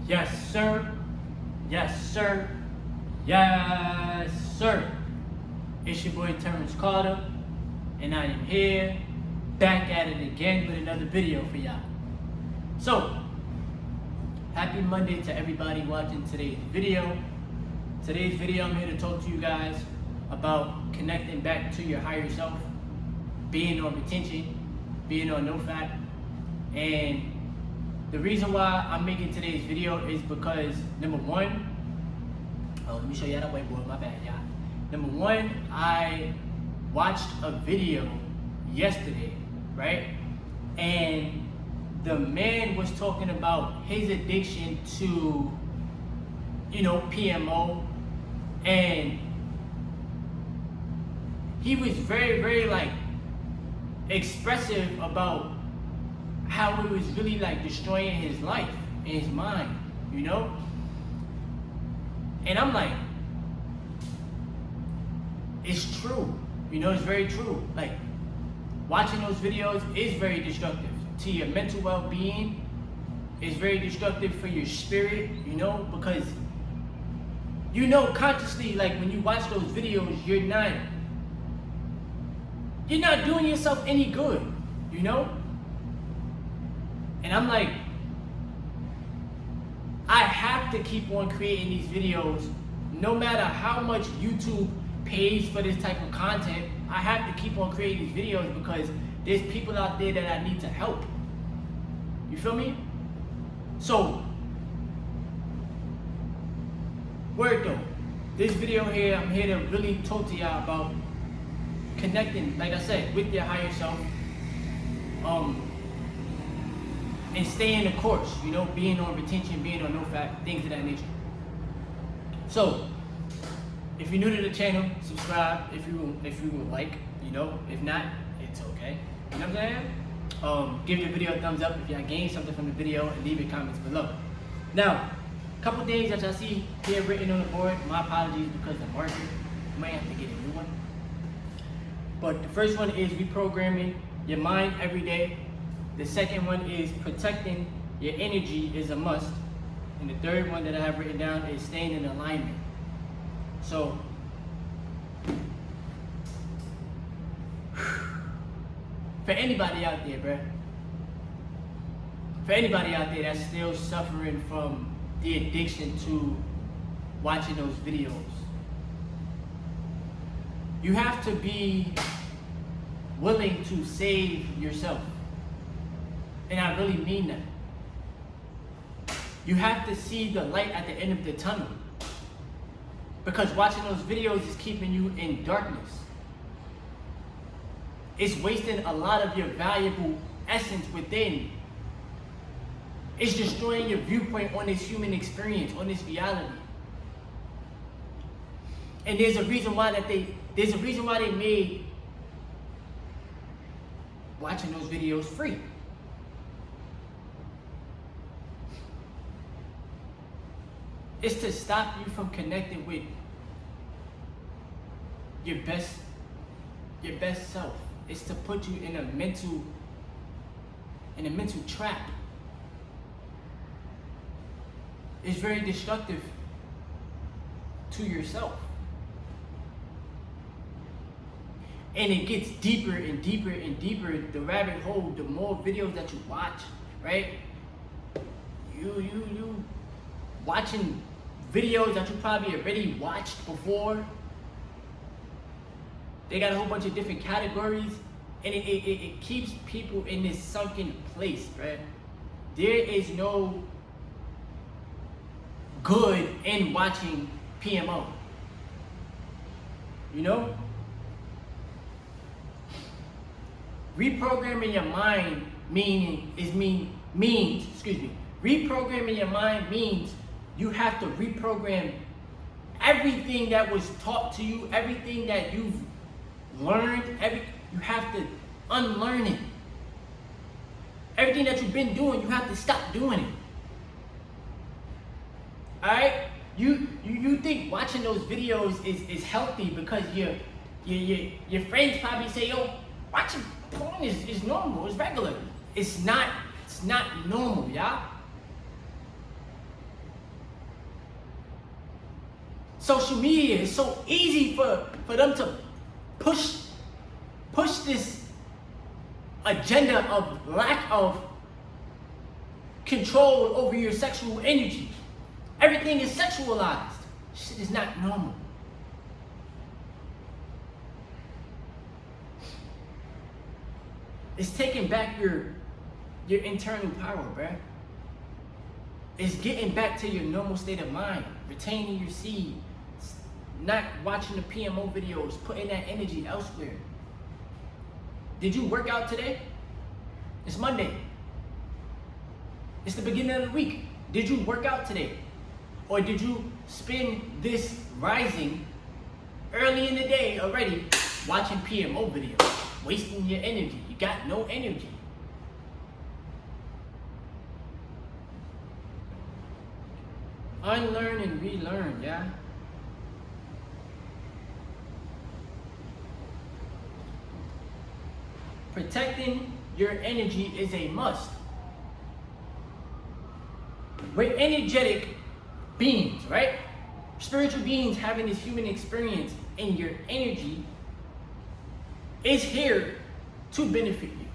Yes, sir. Yes, sir. Yes, sir. It's your boy Terrence Carter, and I am here, back at it again with another video for y'all. So, happy Monday to everybody watching today's video. Today's video, I'm here to talk to you guys about connecting back to your higher self, being on retention, being on NoFap. And the reason why I'm making today's video is because, number one, let me show y'all that whiteboard, my bad, y'all. Number one, I watched a video yesterday, right? And the man was talking about his addiction to, PMO. And he was very, very expressive about how it was really destroying his life and his mind, And I'm like, it's true, it's very true. Watching those videos is very destructive to your mental well-being. It's very destructive for your spirit, because consciously, when you watch those videos, you're not doing yourself any good, And I'm like, I have to keep on creating these videos no matter how much YouTube pays for this type of content. I have to keep on creating these videos because there's people out there that I need to help. You feel me? So, word though, this video here, I'm here to really talk to y'all about connecting, like I said, with your higher self, and staying the course, being on retention, being on NoFap, things of that nature. So, if you're new to the channel, subscribe if you would like, if not, it's okay. You know what I'm saying? Give the video a thumbs up if y'all gained something from the video, and leave your comments below. Now, a couple things that y'all see here written on the board. My apologies because the marker, you might have to get a new one. But the first one is reprogramming your mind every day. The second one is protecting your energy is a must. And the third one that I have written down is staying in alignment. So, for anybody out there, bruh, for anybody out there that's still suffering from the addiction to watching those videos, you have to be willing to save yourself. And I really mean that. You have to see the light at the end of the tunnel. Because watching those videos is keeping you in darkness. It's wasting a lot of your valuable essence within. It's destroying your viewpoint on this human experience, on this reality. And there's a reason why they made watching those videos free. It's to stop you from connecting with your best self. It's to put you in a mental trap. It's very destructive to yourself. And it gets deeper and deeper and deeper, the rabbit hole, the more videos that you watch, right? You watching videos that you probably already watched before. They got a whole bunch of different categories, and it keeps people in this sunken place, right? There is no good in watching PMO. Reprogramming your mind reprogramming your mind means you have to reprogram everything that was taught to you, everything that you've learned, you have to unlearn it. Everything that you've been doing, you have to stop doing it. Alright? You think watching those videos is healthy because your friends probably say, yo, watching porn is normal, it's regular. It's not normal, y'all. social media is so easy for them to push this agenda of lack of control over your sexual energy. Everything is sexualized. Shit is not normal. It's taking back your internal power, bruh. It's getting back to your normal state of mind, retaining your seed, not watching the PMO videos, putting that energy elsewhere. Did you work out today? It's Monday. It's the beginning of the week. Did you work out today? Or did you spend this rising early in the day already watching PMO videos, wasting your energy? You got no energy. Unlearn and relearn, yeah? Protecting your energy is a must. We're energetic beings, right? Spiritual beings having this human experience, and your energy is here to benefit you.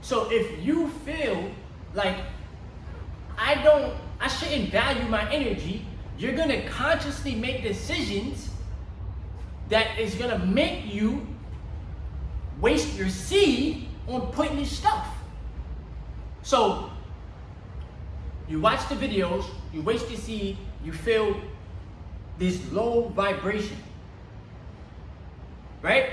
So if you feel like I shouldn't value my energy, you're gonna consciously make decisions that is gonna make you waste your seed on pointless stuff. So you watch the videos, you waste your seed, you feel this low vibration, right?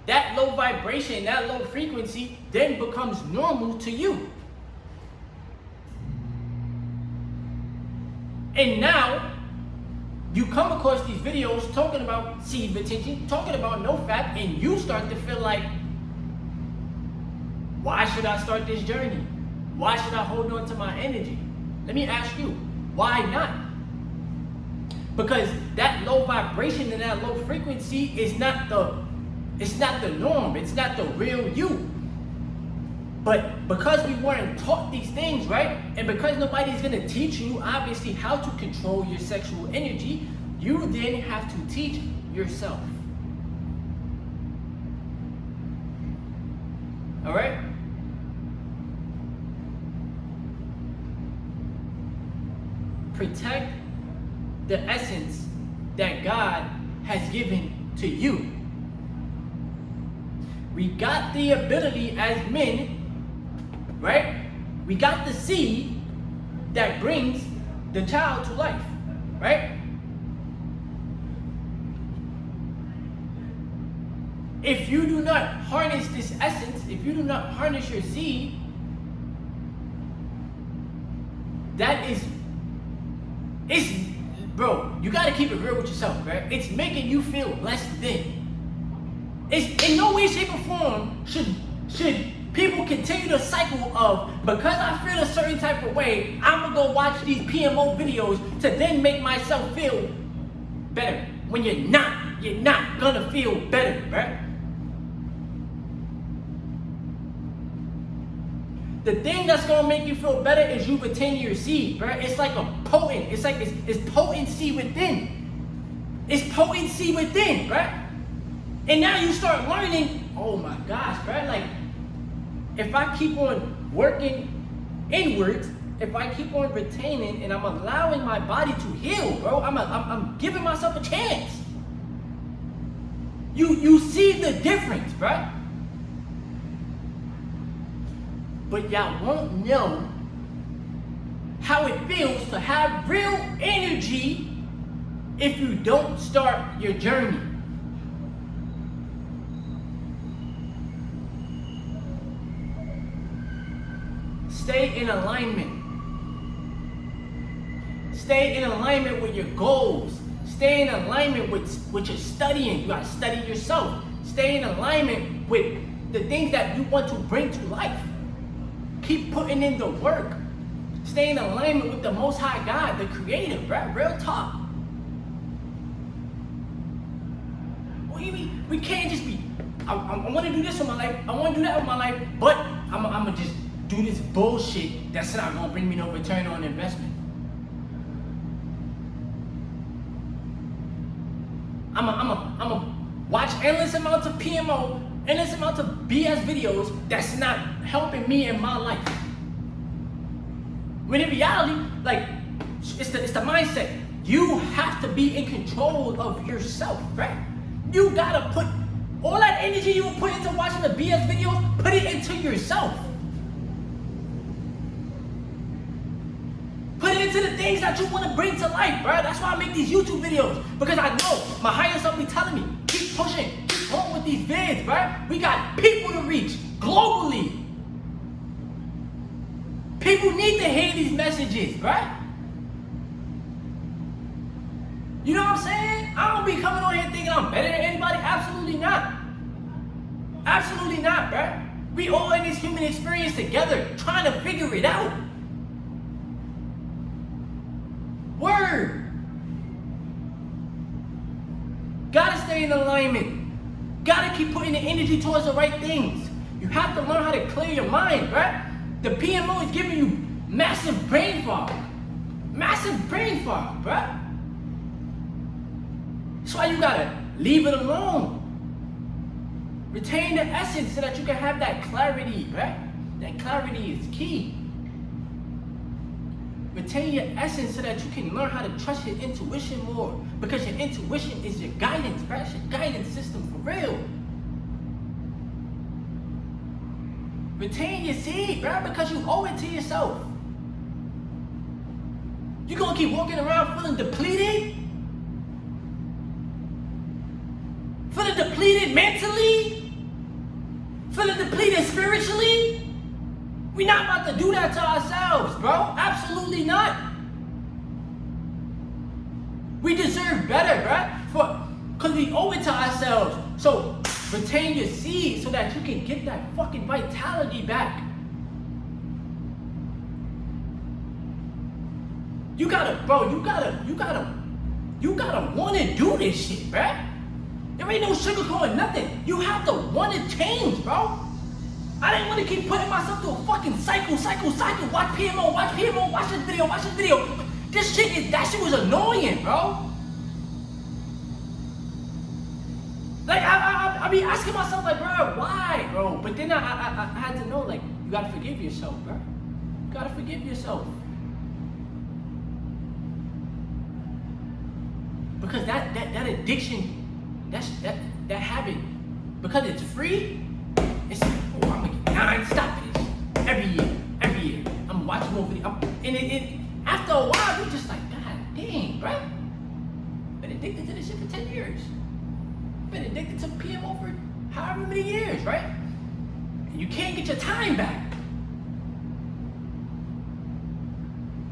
That low vibration, that low frequency then becomes normal to you. And now, you come across these videos talking about seed retention, talking about no fat, and you start to feel like, why should I start this journey? Why should I hold on to my energy? Let me ask you, why not? Because that low vibration and that low frequency is not the norm, it's not the real you. But because we weren't taught these things, right? And because nobody's gonna teach you, obviously, how to control your sexual energy, you then have to teach yourself. All right? Protect the essence that God has given to you. We got the ability as men, right? We got the seed that brings the child to life, right? If you do not harness this essence, if you do not harness your seed, bro, you gotta keep it real with yourself, right? It's making you feel less than. It's in no way, shape, or form should people continue the cycle of, because I feel a certain type of way, I'm gonna go watch these PMO videos to then make myself feel better. When you're not gonna feel better, right? The thing that's gonna make you feel better is you retain your seed, right? It's like it's potency within. It's potency within, right? And now you start learning, oh my gosh, right? Like, if I keep on working inwards, if I keep on retaining and I'm allowing my body to heal, bro, I'm giving myself a chance. You see the difference, right? But y'all won't know how it feels to have real energy if you don't start your journey. Stay in alignment. Stay in alignment with your goals. Stay in alignment with what you're studying. You gotta study yourself. Stay in alignment with the things that you want to bring to life. Keep putting in the work. Stay in alignment with the Most High God, the Creator, right? Real talk. We can't just be, I want to do this with my life, I want to do that with my life, but I'm going to just do this bullshit that's not going to bring me no return on investment. I'ma watch endless amounts of PMO, endless amounts of BS videos that's not helping me in my life. When in reality, like, it's the mindset. You have to be in control of yourself, right? You gotta put all that energy you put into watching the BS videos, put it into yourself. Put it into the things that you want to bring to life, bro. That's why I make these YouTube videos. Because I know my higher self be telling me, keep pushing, keep going with these vids, bro. We got people to reach globally. People need to hear these messages, right? You know what I'm saying? I don't be coming on here thinking I'm better than anybody. Absolutely not. Absolutely not, bro. We all in this human experience together, trying to figure it out. Word. Gotta stay in alignment. Gotta keep putting the energy towards the right things. You have to learn how to clear your mind, right? The PMO is giving you massive brain fog. Massive brain fog, bruh. That's why you gotta leave it alone. Retain the essence so that you can have that clarity, right? That clarity is key. Retain your essence so that you can learn how to trust your intuition more. Because your intuition is your guidance, right? It's your guidance system for real. Retain your seed, bro, because you owe it to yourself. You gonna keep walking around feeling depleted? Feeling depleted mentally? Feeling depleted spiritually? We're not about to do that to ourselves, bro. Absolutely not. We deserve better, bro, because we owe it to ourselves. So retain your seed so that you can get that fucking vitality back. You gotta want to do this shit, bruh. There ain't no sugarcoating nothing. You have to want to change, bro. I didn't want to keep putting myself through a fucking cycle. Watch PMO, watch this video. That shit was annoying, bro. Like, I be asking myself, like, bro, why, bro? But then I had to know, like, you gotta forgive yourself, bro. You gotta forgive yourself. Because that addiction, that habit, because it's free, it's like, oh, I'm gonna get non-stop of this. Every year. I'm watching more videos. And after a while, you're just like, God dang, bro. Been addicted to this shit for 10 years. Been addicted to PMO for however many years, right? And you can't get your time back.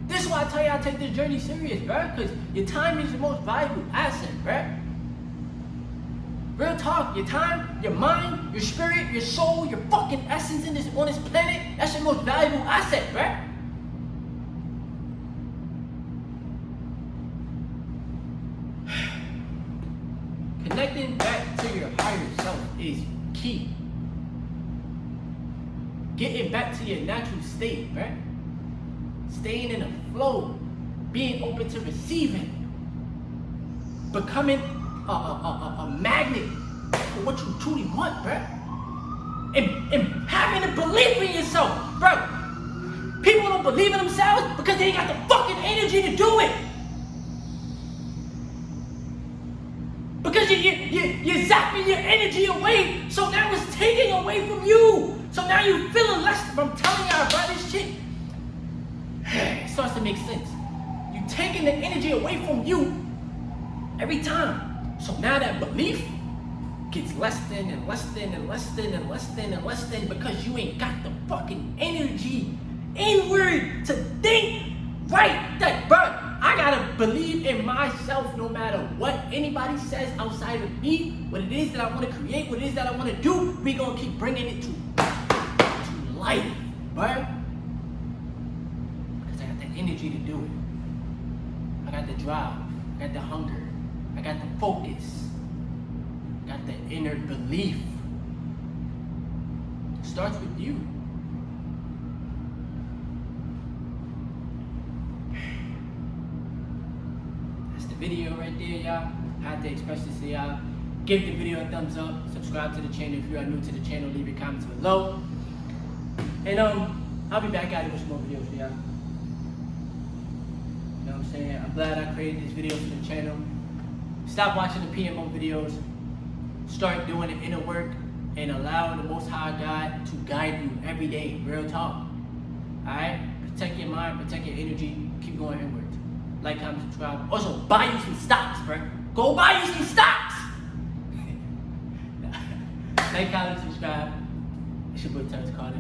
This is why I tell you I take this journey serious, bro. Because your time is your most valuable asset, bro. Real talk, your time, your mind, your spirit, your soul, your fucking essence on this planet, that's your most valuable asset, bro. Connecting back to your higher self is key. Getting back to your natural state, right? Staying in a flow, being open to receiving, becoming a magnet for what you truly want, bro. And having a belief in yourself, bro. People don't believe in themselves because they ain't got the fucking energy to do it. Because you're zapping your energy away, so now it's taking away from you. So now you're feeling less. I'm telling y'all, bro, this shit, it starts to make sense. You're taking the energy away from you every time. So now that belief gets less than because you ain't got the fucking energy inward to think right. That, bro, I gotta believe in myself no matter what anybody says outside of me. What it is that I want to create, what it is that I want to do, we gonna keep bringing it to life, bro. Because I got the energy to do it. I got the drive. I got the hunger. I got the focus. I got the inner belief. It starts with you. That's the video right there, y'all. had to express this to y'all. Give the video a thumbs up. Subscribe to the channel if you are new to the channel. Leave your comments below. And I'll be back at it with some more videos for y'all. You know what I'm saying? I'm glad I created this video for the channel. Stop watching the PMO videos. Start doing the inner work and allow the Most High God to guide you every day. Real talk. Alright? Protect your mind, protect your energy. Keep going inwards. Like, comment, subscribe. Also, buy you some stocks, bro. Go buy you some stocks! Like, comment, subscribe. It's your boy Terrence Carter.